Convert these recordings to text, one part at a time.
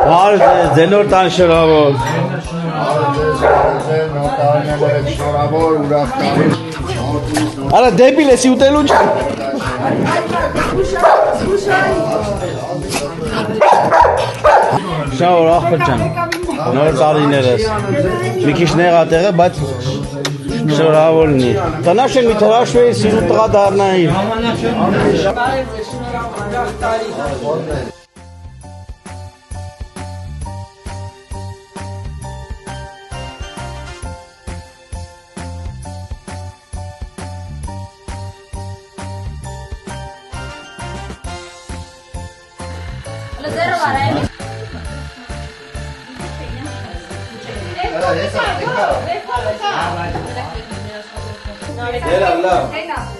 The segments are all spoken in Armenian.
Բարև ձեզ, նոր տան շնորհավոր։ Շնորհավոր, ուրախ տարի։ Արա դեպի լեսի ուտելու չէ։ Շնորհավոր աղբեր ջան։ Նոր տարիներս։ Մի քիչ նեղատեղ է, բայց շնորհավոր լինի։ Տնաշեն մի թրաշվեի, սիրու տղա դառնայի։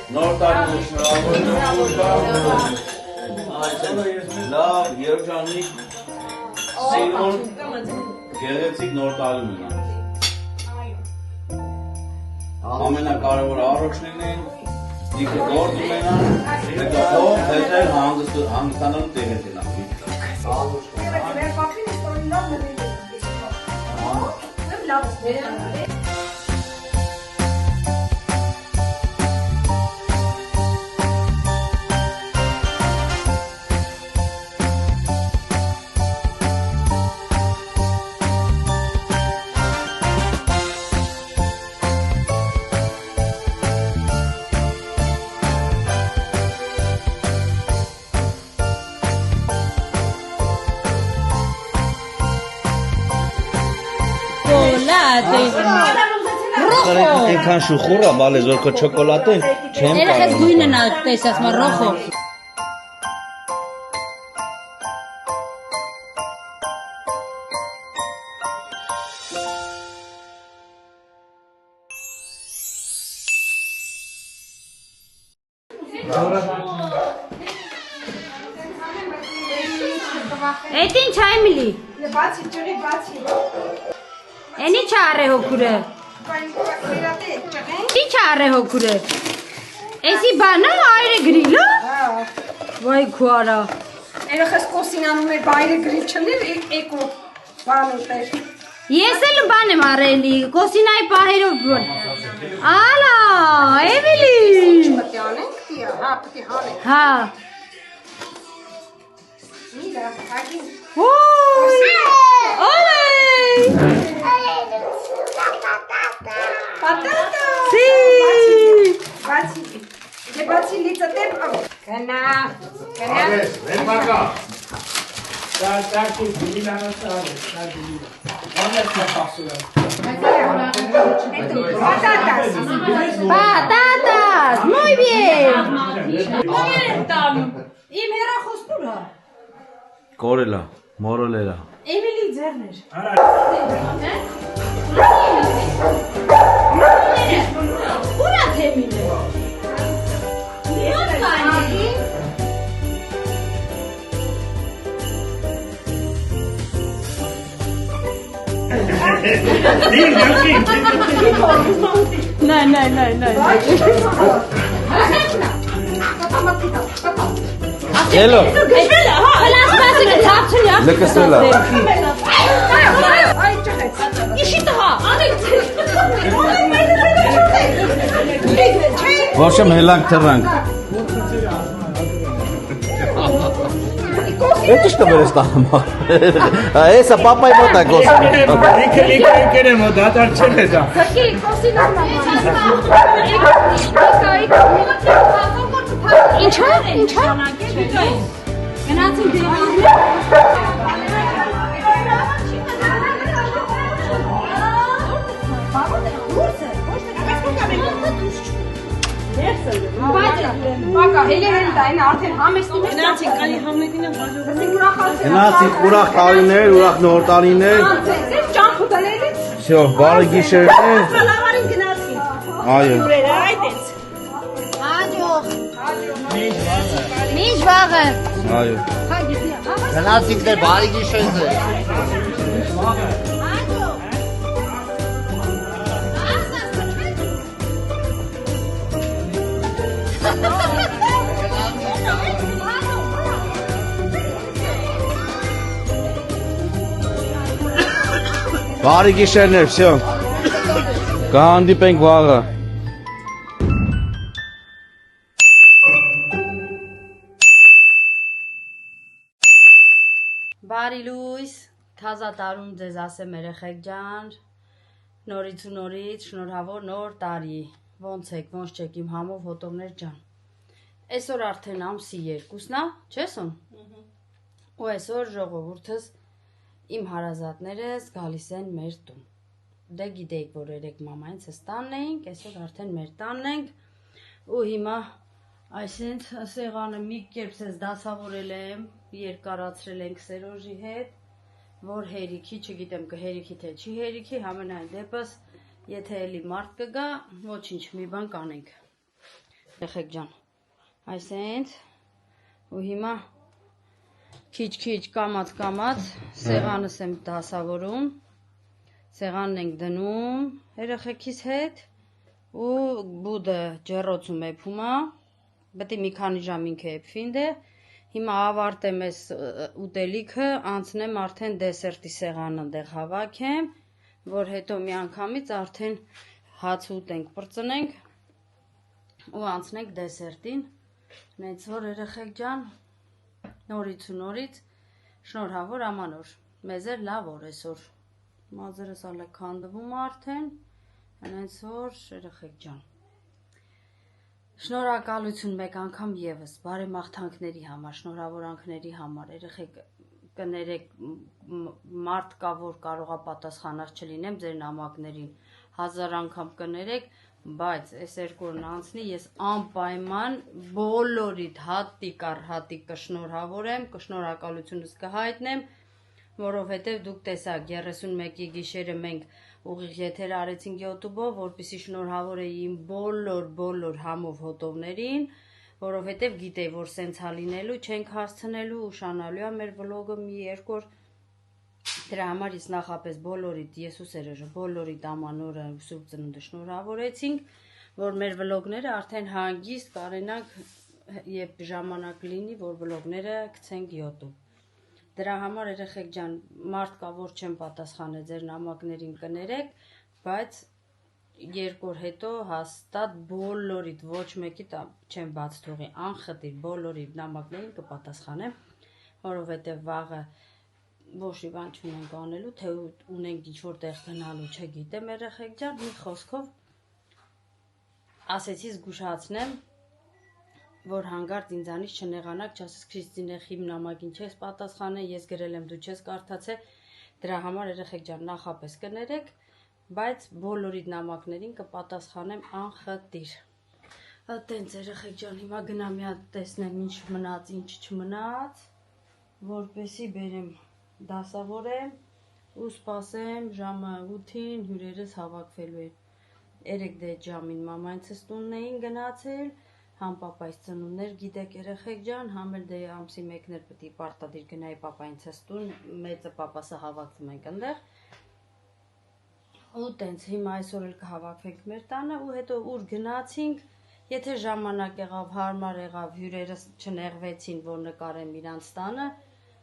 Նոր տարի լավ, երջանիկ, սիրուն, գեղեցիկ նոր տարի ունենա։ Ամենակարևորը առողջնին, ինքը գործ ունենան, հետո հետո հանգստանալու տեղ է տենա։ Այնքան շուխուր է, բալես, որ քո չոկոլադեն չեմ կարող։ Երեխես գույնը նա տեսած մա ռոխո։ Էդ ինչ է Էմիլի։ Բացի, ջուրի բացի։ Էնի չարե հոգուրը։ Ինչ արե հոգուրը։ Էսի բանա այրը գրիլը։ Վայ քուարա։ Երեխես կոսինանում էր բայրը գրիլ չներ էկո բան ուտեր։ Ես էլ բան եմ արելի, կոսինայի պահերով բան։ Ալա, Էմիլի։ Պետք է անենք, տիա, հա, պետք է անենք։ Հա։ Միրա, հագին։ Ոյ։ Օլե։ Պատատա։ Սի։ Բացի։ Դե բացի լիցը դեպ։ Գնա։ Գնա։ Վեր մակա։ Patatas, muy bien. Իմ հեռախոսնուրա։ Կորելա, մորոլելա։ Էմիլի ձեռներ։ Ուրա թեմինը։ Միոտ կանի։ Hello. Լսվելա։ Լկսվելա։ Այ ճղեց։ Իշի տղա, Ոչմ հելանք թռանք։ Это что вы стало? Esa papa y mota cosa. Ինքը մոդատար չեն դա։ Կի կոսինանա։ Ինչա՞։ Գնացին դեղաններ։ Բակա, հելեր են դա, այն արդեն համեստի մեջ Գնացին կալի համետինը բաժով։ Գնացինք ուրախ տարիներ, ուրախ նոր տարիներ։ Ձեզ ճամփ ուտելերից։ Всё, բարի գիշերներ։ Լավարին գնացին։ Այո։ Ուրերը այդենց։ Հաջող։ Մինչ վաղը։ Այո։ Գնացինք դե բարի գիշեր ձեզ։ Բարի գիշերներ, всё։ Կհանդիպենք վաղը։ Բարի լույս, թազա տարում ձեզ ասեմ երեխեք ջան, նորից ու նորից, շնորհավոր նոր տարի, ոնց եք, ոնց չեք իմ համով հոտովներ ջան, այսօր արդեն ամսի 2-ն է, չես on, ու այսօր ժողովուրդս իմ հարազատներս գալիս են մեր տուն, դե գիտեիք, որ երեկ մամայինցս տանն էինք, այսօր արդեն մեր տանն ենք, ու հիմա այսինչ սեղանը մի կերպ սեզ դասավորել եմ, երկարացրել ենք Սերոժի հետ, որ հերիքի, չգիտեմ կհերիքի թե չի հերիքի, համենայն դեպս, եթե էլի մարդ կգա, ոչինչ, մի բան կանենք, երեխեք ջան, այսինչ, ու հիմա քիչ-քիչ կամած սեղանս եմ դասավորում, սեղանն ենք դնում երեխեքիս հետ, ու բուդը ջեռոցում էփում է, պետք է մի քանի ժամ ինքը էփվին դե, հիմա ավարտեմ այս ուտելիքը, անցնեմ արդեն դեսերտի սեղանը դեղ հավաքեմ, որ հետո մի անգամից արդեն հաց ուտենք, պրծնենք ու անցնենք դեսերտին, նենց որ երեխեք ջան, նորից ու նորից, շնորհավոր ամանոր, մեզ էր լավ օր այսօր, մազերս ալ է քանդվում արդեն, նենց որ երեխեք ջան, շնորհակալություն մեկ անգամ եւս, բարեմաղթանքների համար, շնորհավորանքների համար, երեխեք կներեք, մարդ կա, որ կարող է պատասխանած չլինեմ ձեր նամակներին, 1000 անգամ կներեք, բայց այս երկու օրն անցնի, ես անպայման բոլորիդ հատիկ առ հատիկ կշնորհավորեմ, կշնորհակալությունս կհայտնեմ, որովհետև դուք տեսաք 31-ի գիշերը մենք ուղիղ եթեր արեցինք YouTube-ով, որպեսզի շնորհավոր էի իմ բոլոր համով հոտովներին, որովհետև գիտեի, որ սենց հալինելու չենք հասցնելու, ուշանալու է մեր վլոգը մի երկու օր, դրա համար ես նախապես բոլորիդ, ես ու Սերոժը, բոլորիդ ամանորը Սուրբ Ծնունդը շնորհավորեցինք, որ մեր վլոգները արդեն հանգիստ կարենանք, երբ ժամանակ լինի, որ վլոգները գցենք YouTube։ Դրա համար երեխեք ջան, մարդ կա, որ չեմ պատասխանել ձեր նամակներին կներեք, բայց երկու օր հետո հաստատ բոլորիդ ոչ մեկի չեմ բաց թողի, անխտիր բոլորիդ նամակներին կպատասխանեմ, որովհետև վաղը ոչ մի բան չունենք անելու, թե ունենք ինչ-որ տեղ գնալու, չգիտեմ երեխեք ջան, մի խոսքով ասեցի զգուշացնեմ, որ հանգարտ ինձանից չնեղանաք, չասես Քրիստինե իմ նամակին չես պատասխանել, ես գրել եմ, դու չես կարդացել, դրա համար երեխեք ջան նախապես կներեք, բայց բոլորիդ նամակներին կպատասխանեմ անխտիր։ Տենց երեխեք ջան, հիմա գնամ մի հատ տեսնեմ ինչ մնաց, ինչ չմնաց, որպեսի բերեմ դասավորեմ ու սպասեմ ժամը 8-ին հյուրերս հավաքվելու են։ 3 դե ժամին մամայինցս տունն էին գնացել, համ պապայից ծնունդներ գիտեք երեխեք ջան, համ էլ դե ամսի 1-ներ պետք է պարտադիր գնայի պապայինցս տուն, մեծը պապասը հավաքվում ենք այնտեղ։ Ու տենց հիմա այսօր էլ կհավաքվենք մեր տանը ու հետո ուր գնացինք, եթե ժամանակ եղավ, հարմար եղավ, հյուրերս չնեղվեցին, որ նկարեմ իրանց տանը,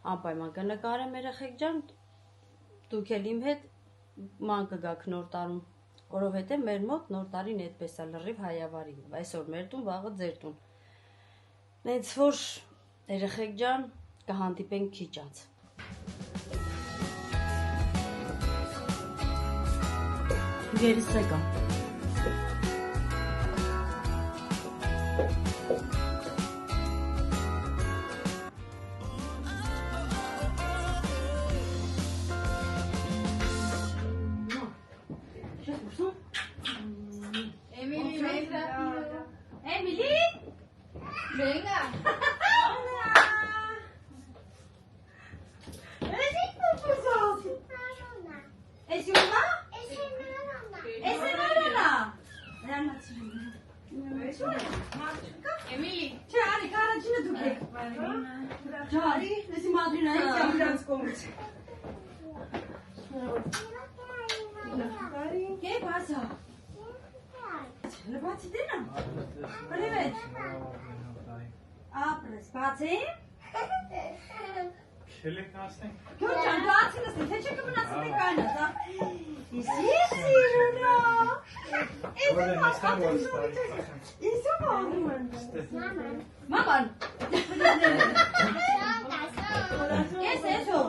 անպայման կնկարեմ երեխեք ջան, դուք էլ իմ հետ ման կգաք նոր տարում, որովհետև մեր մոտ նոր տարին այդպես է լրիվ հայավարի, այսօր մեր տուն, վաղը ձեր տուն։ Նենց որ երեխեք ջան, կհանդիպենք քիչ անց։ Գերսեկա։ Emily? Venga. ¿Es Yuma? ¿Es Enana? Emily. Çağrı, karacını duke. Çağrı, nesi madrina hiç yapacağız komuş. ¿Qué pasa? Răbați de na? Привет. Apres, pați? Չելեք ասենք։ Գյուրջան, դու ացինս թե չէ կմնացել եք այնս, հա։ Իսի սիրունա։ Իսու մաման։ Ես էսո։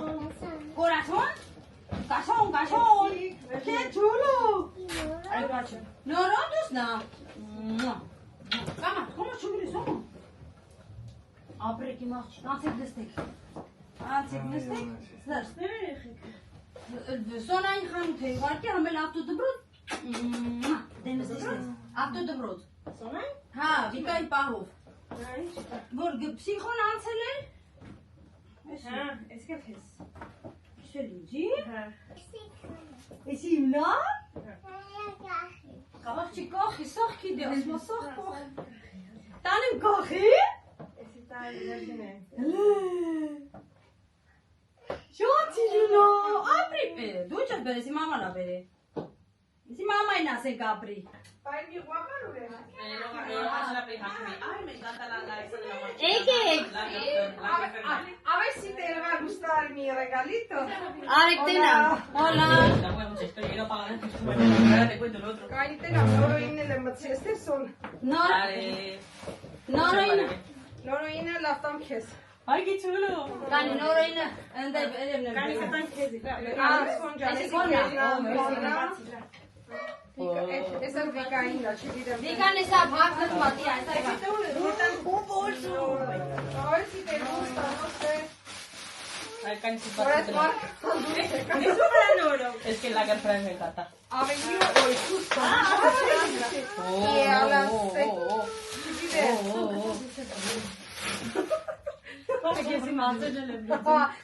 Կորացոն։ Կաշոն։ Կե ճուլո։ Այ բաչը։ Նորոդուս նա։ Կամա, կոմա չուգրի սոմա։ Ապրեք իմ աղջիկ, անցեք դստեք։ Անցեք դստեք, զարս։ Սոնային խանութ է, ուղարկի համել ավտոդբրոտ։ Դենս դստես, ավտոդբրոտ։ Սոնային? Հա, վիկայի պահով։ Որ պսիխոն անցել էր։ Հա, էսկել ես։ Իսել ինձի։ Հա։ Եսի իմնա։ Կաղաղ չի կողի, սող կիդի, ասմա սող կող։ Տանիմ կողի։ Շատ իրունո, ապրի պե, դու չդ բեր, եսի մամանա բեր է, եսի մամային ասենք ապրի։ Պայր մի ղուապար ուր է։ Էգեք։ Ավեսի տերվա գուստար մի ռեգալիտո։ Արեք տենա, հոլա։ Կայնի տենա, նորոյինն էլ է մծեսներ սոն։ Նորոյինը լավ տամ քեզ։ Այգի չուլու։ Կանի նորոյինը, ընդև էլև նեմ։ Կանի կտան քեզի։ Ասկոնջան, էսի քեզնա։ Էսար վիկային դա, չգիտեմ։ Վիկան էսա բաղդն մատի այս այգա։ Որտան խոբորսու։ Այսի տեր ոստանոս է։ Կանի սուպարդ մարկ։ Կանի սուպարդ նորո։ Ես կեն լագար պրայմ են կատա։ Ավենի օй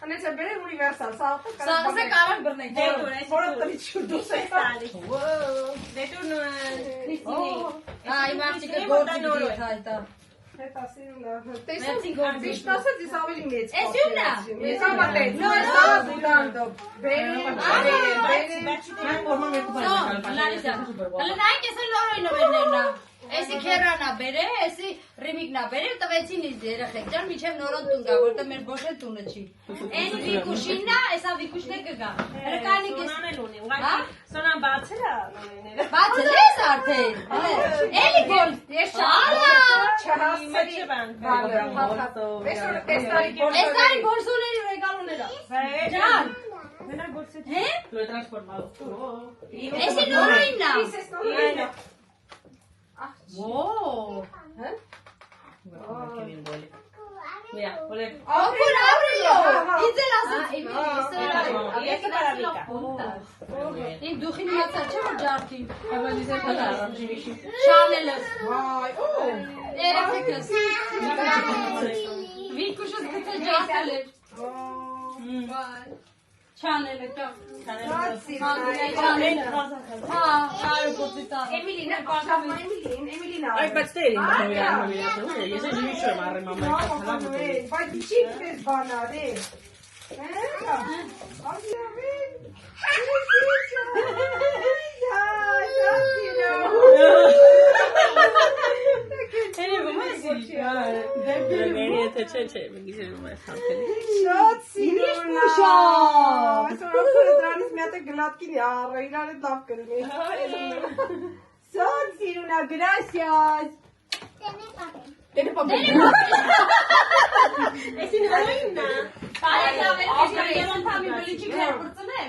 Անեցը բերել ունիվերսալ, սաղսը կարան բրնեք, որը տրիչ շուդուս է ստալի։ Այ մարդիկը գործի դիտ հայտա։ Տեսում վիշտ ասած ես ավելի մեծ կապ։ Ես յուննա։ Ես ամատեց, ես ազուլանդով, բերին, լանայք ես էլ նորոյնը վերներնա։ Էսի քերանա բերե, էսի ռիմիկնա բերե, տվեցին իզ երեխեք ջան, միջև նորոն տուն գա, որտեղ մեր բոշ էլ տունը չի։ Են վիկուշիննա, էսա վիկուշն է կգա։ Հրկանիկ ես։ Սոնան բացել է նորոյները։ Բացել ես արդեն։ Էլի գոլ, ես չհասցրի։ Էստարի բորսուների ռեգալուները։ Ջան։ Մենա բորսետ։ Հե? Լույ տրանսպորմալով։ Էսի նորոյննա։ Wow. Huh? Mira, ole. Okul avrilo. İzel asıl. İn duhin yatsar çabuk jarti. Hemen bize kadar. Şaneler. Vay. Erefekes. Vikuşuz gıta jarteler. Vay. Çaneler çok. Emilina, Emilina. Ay, basteri. Yes, you should marry mama. But the chief is banana. Gracias. Tiene papel. Es inhalina. Para saber que se llevan también películas por tener.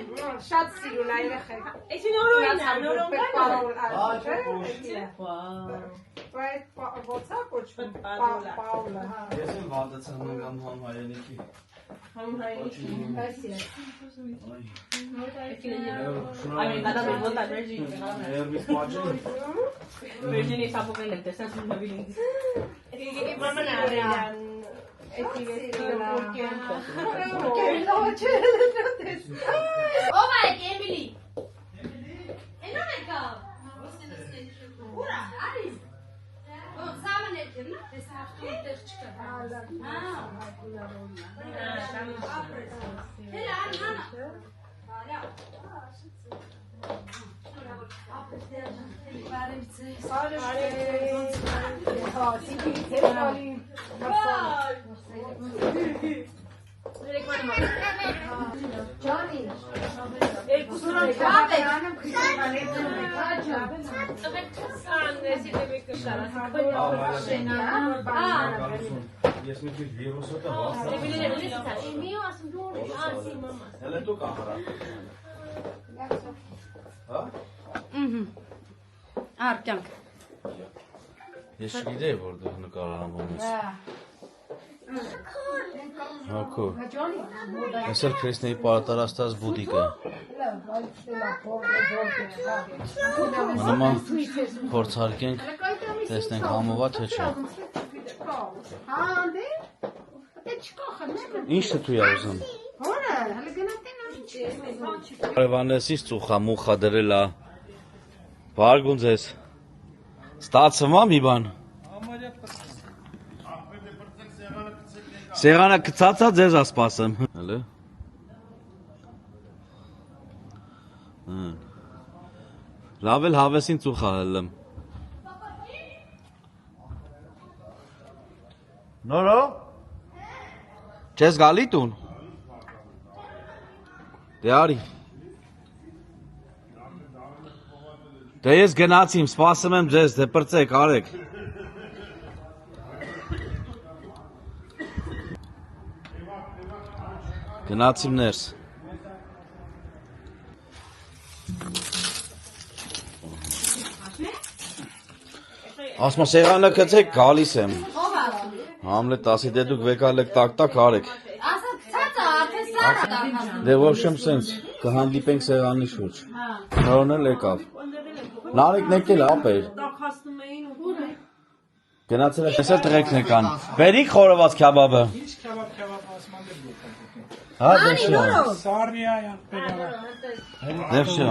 Շատ սիրուն այրեխեք։ Es inhalina, նորոնգան։ Բայց ո՞ցա կոչվում։ Պաուլա, հա։ Ես եմ վանդացան անգամ համհայրենիքի։ Համհայրենիքի։ Այսի։ Ay, me encanta mi bota, Virgin. Virgin y sapo que le testas un móvil. Mamá nada. Oh my Emily. Enoreka. Ura, Alice. Oh, samen ettim, ne? Desaf tuttuk çıkar. Ha. Hele ana. Hala. Ես մի քիչ վիրուսը տա Հələ դու կախարա Հա? Արկյանք Ես չգիտեի, որ դու նկարահանվում ես Հակո Ես էլ Քրիսնեի պարտարաստած բուդիկը Նման փորձարկենք տեսնենք համովա թե չէ Ինչ թույ է ուզում Արևանեսից ծուխա մուխա դրել է Բարգուն ձեզ Ստացվում է մի բան Սեղանը կծած է ձեզ է սպասեմ Հələ Լավ էլ հավեսին ծուխա հəլեմ Նորո Չես գալի տուն Դե արի Դե ես գնացիմ, սպասում եմ ձեզ, դե պրծեք, արեք Գնացիմ ներս Ասմա սեղանը կծեք, գալիս եմ Համլետ ասի դե դուք վեկալեք տակ-տակ արեք Դե ոչմ սենց, կհանդիպենք սեղանի շուրջ Նորոն էլ եկավ Նարեկն եկել ապեր Գնացել է ես էլ տղեկն եկան Բերիք խորոված քյաբաբը Հա դեշը Դեշը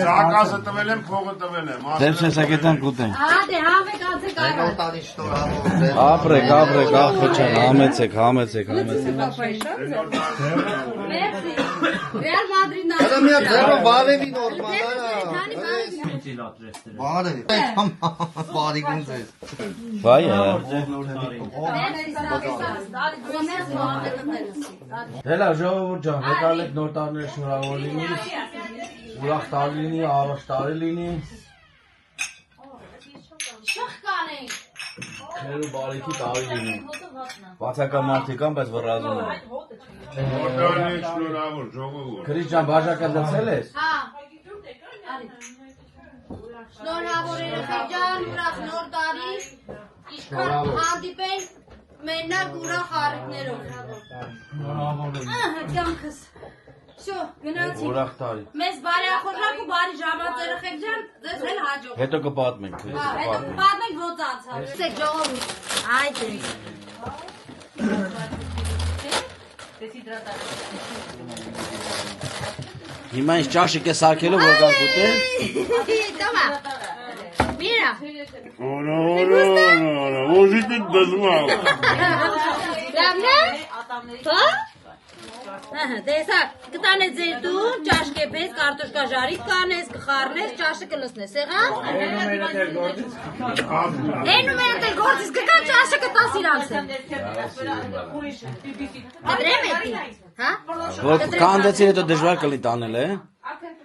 Սակասը տվել եմ, փողը տվել եմ Դեշը սակետան կուտենք Դե համեք անցեք արա Նոտարի շնորհավոր Ապրեք, ախոչան, համեցեք Մերսի Ռեալ Մադրիդն Դա մի հատ ձեռը բարևի նորմալարա Բարևի Բարիգուն ձեզ Վայ է Հելա ժողովուրդ ջան, վեկալեք նոր տարիներ շնորհավոր լինի Ուրախ տարի լինի, առողջ տարի լինի Շխ կանենք Քեր ու բարիքի տարի լինի Բացական մարդիկ ան, բայց վռազում են Նոտարի շնորհավոր ժողովուրդ Քրիչ ջան, բաժակը լցել ես Հա Շնորհավոր երեխեք ջան, ուրախ նոր տարի Իշքան հանդիպենք մենակ ուրախ առիթներով Կյանքս Շո, գնացինք Ուրախ տարի Մեզ բարի ախորժակ ու բարի ժամանց երեխեք ջան, ձեզ էլ հաջող Հետո կպատմենք Հա, հետո կպատմենք ոնց անցավ Սեք ժողովուրդ Այդ է Հիմա ինձ ճաշիկ է սարքելու, որ գանք ուտեն Տոմա Միրա Ոժիկը դզմալ Լավն է? Հա? Տեսա, կտանես ձեր տուն, ճաշկե պես, կարտոշկա ժարիկ կանես, կխարնես, ճաշը կլսնես, սեղան? Էնում են դեր գործից կկա ճաշը կտաս իրանց եմ Կտրեմ էտի, հա? Որ կանդեցի հետո դժվար կլի տանել է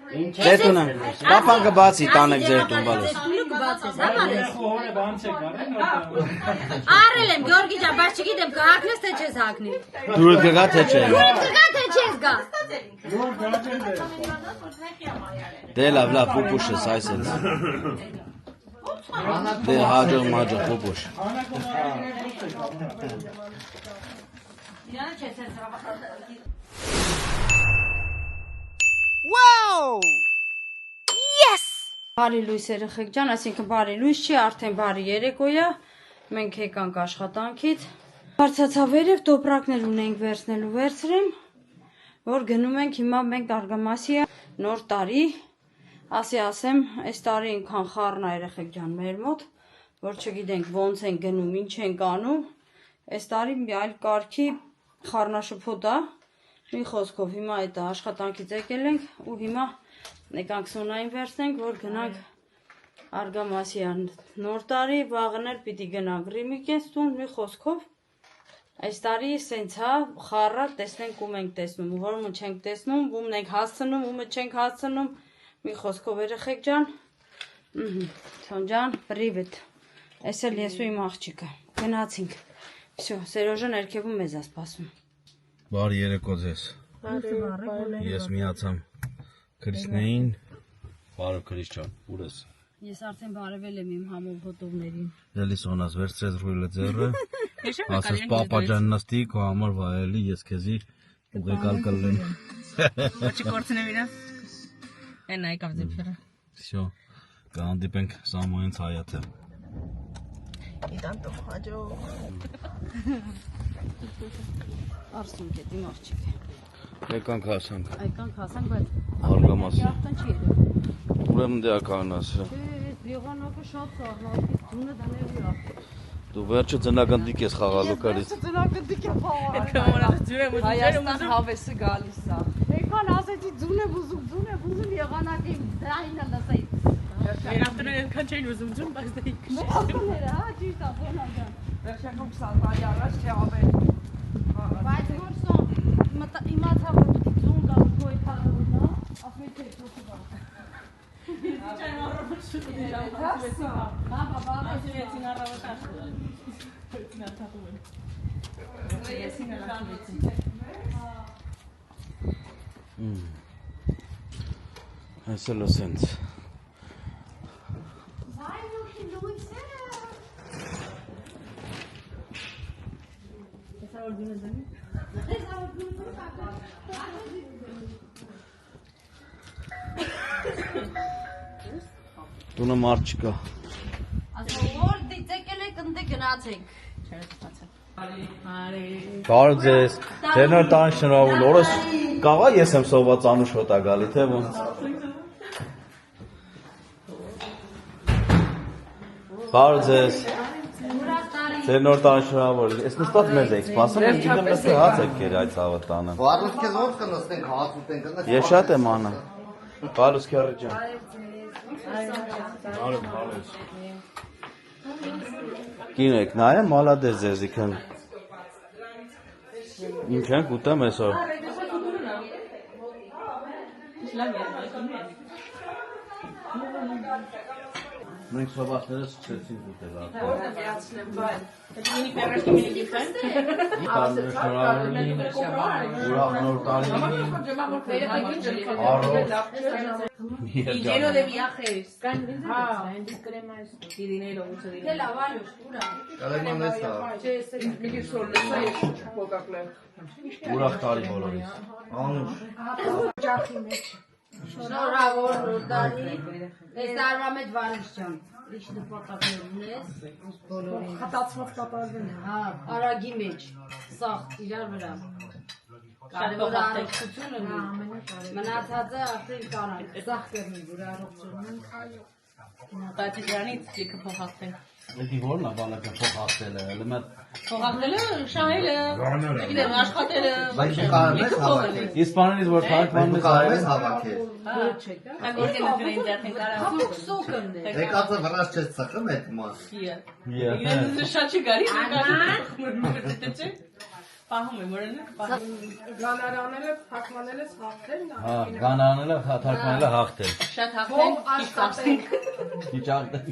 Ձեր տունը, պապան կբացի տանեք ձեր տուն բալես Տունը կբացես, հա բալես? Արել եմ, Գյորգի ջան, բայց չգիտեմ, կհակնես թե չես հակնի Դուրդ կգա թե չէ Դուրդ կգա թե չես գա Դե լավ, պուպուշ ես այս ես Դե հաջող մաջող պուպուշ Բարի լույս երեխեք ջան, այսինքն բարի լույս չի, արդեն բարի երեկո է, մենք եկանք աշխատանքից։ Բարձացա վերև, տոպրակներ ունենք վերցնելու վերցրեմ, որ գնում ենք հիմա մենք Արգամասիա նոր տարի, ասեմ, այս տարի ինքան խառն է երեխեք ջան մեր մոտ, որ չգիտենք ոնց են գնում, ինչ ենք անում, այս տարի մի այլ կարգի խառնաշփոթ է, մի խոսքով հիմա այդ աշխատանքից եկել ենք ու հիմա Եկանք Սոնային վերցնենք, որ գնանք Արգամասիան նոր տարի, վաղներ պիտի գնանք Ռիմիկես տուն, մի խոսքով Այս տարի սենց հա խառա տեսնենք ում ենք տեսնում, որում չենք տեսնում, ումն ենք հասցնում, ումը չենք հասցնում։ Մի խոսքով երեխեք ջան։ Թոնջան, պրիվետ։ Այս էլ ես ու իմ աղջիկը։ Գնացինք։ Всё, Սերոժը ներքևում մեզ է սպասում։ Բարի երեկո ձեզ։ Ես միացամ Քրիսնեին։ Բարև Քրիս ջան, ուր ես։ Ես արդեն բարևել եմ իմ համով հոտովներին։ Էլի սոնաս վերցրեց ռուլը ձեռը։ Ասես պապա ջան նստի քո համար վայելի ես քեզի ուղեկալ կլեմ։ Չկորցնեմ իրան։ Այն այկավ ձեփերը։ Всё, կհանդիպենք Սամոյենց Հայաթը։ Իդանտո հաջո։ Արսունք է իմ աղջիկը։ Եկանք հասանք։ Այկանք հասանք, բայց Արգամասի։ Ախտան չի երևում։ Ուրեմն դե ականասը։ Այս եղանակը շատ սաղմալից ձունը դաների է։ Դու վերջը ծնակնդիկ ես խաղալու կարից։ Հայաստան հավեսը գալիս է։ Եկան ասեցի ձուն է բուզում եղանակի դայնը լսեի։ Երախտները այդքան չէին ուզում ձուն, բայց դա իք։ Մոսկոները, հա, ճիշտ է, բոնաջան։ Վերջակում 20 տարի առաջ թե ավել։ Բայց որ սոն իմացա որ պիտի ձուն գա ու քոյ թարունա, ասում թե թոքի բա։ Չան առավոտ շուտ Հա, բաբա, ասեցին առավոտ աշխուր։ Նա թափում եմ։ Եսին ալացին։ Այս էլ սենց։ Տունը մարդ չկա։ ասում որ դիցեկել եք ընդ գնացեք։ Բարև ձեզ։ Ձեր տան շնորհավոր օրս կաղա ես եմ սոված անուշ հոտա գալի թե ոնց։ Բարև ձեզ։ Ձեր նոր տան շնորհավոր։ Ես նստած մեզ եք սպասում, ես գիտեմ նստի հաց եք կեր այդ ցավը տանը։ Վարուս քեզ ոնց կնստենք հաց ուտենք։ Ես շատ եմ անում։ Բարուս քյարի ջան։ Կինո եք նայեմ, մալադես ձեզիկն։ Ինչ ենք ուտեմ այսօր։ Մենք սովածներս չեցինք ուտել արդեն։ Մինի պերաշկի մինի գիֆեն։ Տարներ շնորհավորին, ուրախ նոր տարին, առող, Dinero de viajes. Dinero, mucho dinero. Դե լավ արյուշ, ուրա։ Կալեմանես հա։ ուրախ տարի բոլորիս։ Անուշ։ Շնորհավոր նոր տարի։ Այս տարվա մեջ Վարուշ ջան, ինչ նպատակներ ունես բոլորին։ Հատացված կատարվում է։ Հա, արագի մեջ, սաղ իրար վրա։ Կարևոր առողջություն ունի։ Մնացածը արդեն կարանք, սաղ կրնի, որ առողջություն ունի։ Բայց դրանից լիքը փոխացել։ Էդի որն է բանակը փոխացել է, հələ մատ Փոխացելը, շահելը, գիտեմ, աշխատելը, Բայց դու կարողես հավաքել։ իսպաներից որ թարգմանն Դու է կարողես հավաքել։ Այն որ դեմը ինտերնետ կարա։ Սոկն է։ Եկածը վրաս չես ծխում այդ մաս։ Ես շատ չգարի, կարի։ Պահում եմ, որը Գանարաները, թաքմանելը հաղթելն է։ Հա, գանանելը թարգմանելը հաղթել։ շատ հաղթեն, Քիչ հաղթել։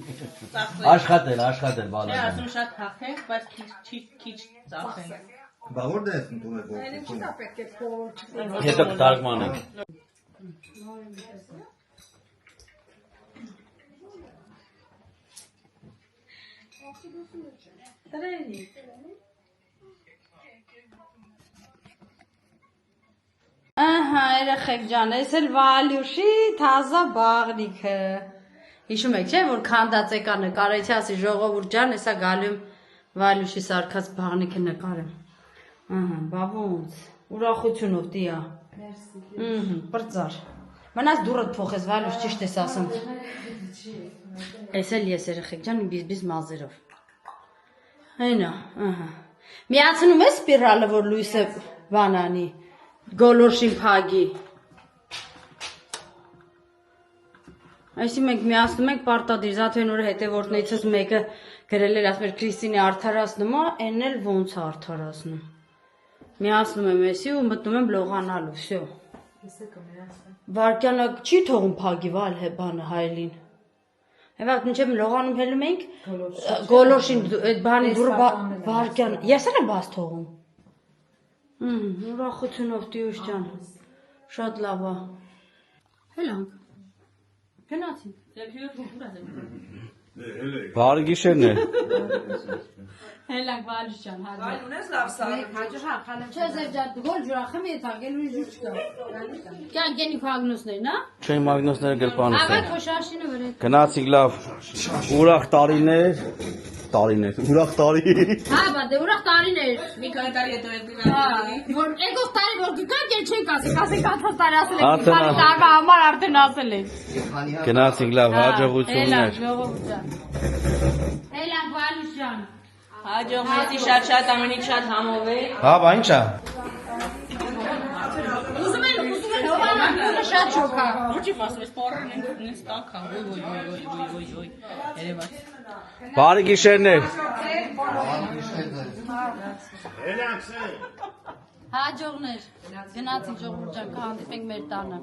Աշխատել Չէ, բալա։ ասում շատ հաղթեն, բայց քիչ ծախեն։ Բա որտե՞ղ ես ընդունել գործում։ Պետք է փոքր Հետո կթարգմանենք։ Ահա, երեխեք ջան, այս էլ Վալյուշի թազա բաղնիքը։ Հիշում եք, չէ, որ քանդած եկա նկարեցի, ասի ժողովուրդ ջան, հեսա գալու եմ Վալյուշի սարքած բաղնիքը նկարեմ։ Ահա, բաբունց, ուրախությունով տիա։ Մերսի։ Բրծար։ Մնաց դուրդ փոխես Վալյուշ, ճիշտ ես ասում։ Այս էլ ես երեխեք ջան, բիզբիզ մազերով։ Այնա, ահա։ Միացնում ես սպիրալը, որ լույսը բանանի։ Գոլորշին փագի։ Այսի մենք միացնում ենք պարտադիր, զատվեն օրը հետևորդներիցս մեկը գրել էր, ասում էր Քրիստինի արդարացնում է, են էլ ոնց է արդարացնում։ Միացնում եմ էսի ու մտնում եմ լողանալու, վсё։ Վարկյանը չի թողում փագի վալ բանը հայելին։ Հետո մինչև լողանում հելում ենք, գոլորշին այդ բանի դուրը վարկյան, ես էլ եմ բաց թողում։ Ուրախությունով տյուշ ջան, շատ լավ է։ Հելանք։ Գնացինք։ Բարի գիշերն է։ Հելանք Վալուս ջան, հաջող։ Ունես լավ սա։ Չէ, ձեր ջան, գոլ ջուրախը մի թագել ու ջուր չկա։ Կան գենի Մագնուսներն, հա։ Չէ, Մագնուսները գրպանս Աղա են։ քոշաշինը վրա։ Գնացիք լավ։ Ուրախ տարիներ։ Ուրախ տարի։ Հա, բա դե ուրախ տարիներ։ Մի քանի տարի հետո էլ Հա, գնալու։ որ եկող տարի որ գանք էլ չենք ասի, ասենք աթած տարի ասել Ա, եք, քանի տարվա համար արդեն ասել եք։ Գնացիք լավ, հաջողություններ։ ժողովուրդ ջան։ Հելանք Վալուս ջան։ Հաջող մեծի շատ ամեն ինչ շատ համով է։ Հա, բա ինչա։ Ուզում են հովանան, շատ շոքա։ Ոչ իմ ասում, սպորն են ստանքան, ոյ։ Երևաց։ Բարի գիշերներ։ Հաջողներ։ Գնացին ժողովուրդ ջան, կհանդիպենք մեր տանը։